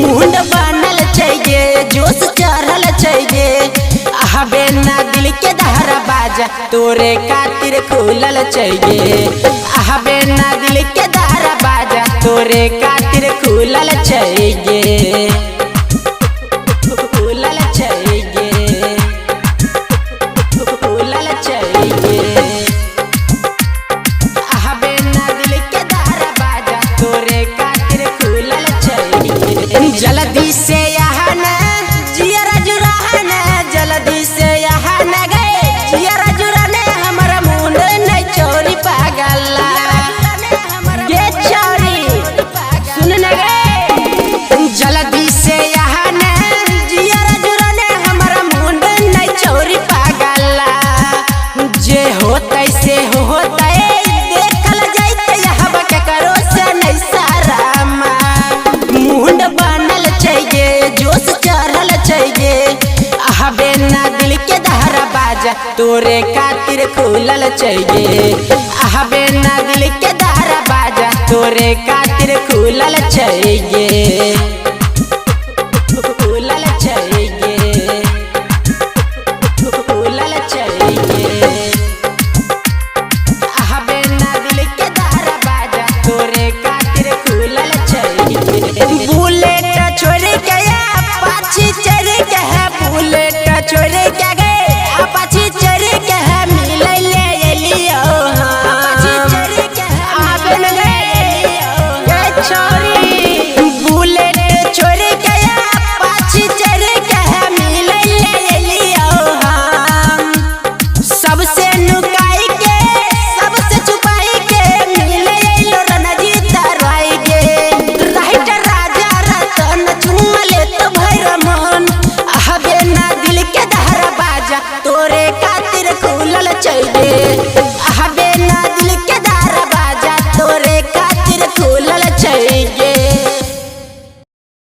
मुंड बनल चाहिए जोश चढ़ल चाहिए हबे ना दिल के दहरा बाजा तोरे खातिर खुलल चाहिए हबे ना दिल के दहरा बाजा तोरे खातिर खुलल चाहिए खुलल चाहिए खुलल चाहिए हबे ना दिल के दहरा बाजा तोरे खातिर खुलल चाहिए जल्दी से यहाँ न जियरा जुरान जल्दी से यहाँ न गए जियरा जुराने हमारा मुंड नहीं चोरी पागल ये चोरी सुन न गए जल्दी से यहाँ न जियरा जुराने हमारा मुंड नहीं चोरी पागल जे होता से होता देखल जाते यहाँ के करो से नहीं सारा मुंड बनल चाहिए जोश चढ़ल चाहिए हबे ना दिल के दहरा बाजा तोरे खातिर खुलल चाहिए हबे ना दिल के दहरा बाजा तोरे खातिर खुलल चाहिए खुलल चाहिए खुलल चाहिए हबे ना दिल के दहरा बाजा तोरे खातिर खुलल चाहिए बुलेट छोड़ के अपाची चढ़ के है बुलेट छोड़ के गए अपाची चढ़ के है मिले ले लियो अपाची चढ़ के है आबन गए छोरी बुलेट छोड़ के अपाची चढ़ के है मिले ले लियो सबसे नुकाई के सबसे छुपाई के मिले लो रणजीत राय के राइट राजा रतन चुमले तो भैरमन हबे ना दिल के दहरा बाजा तोरे खातिर खुलल चाहिए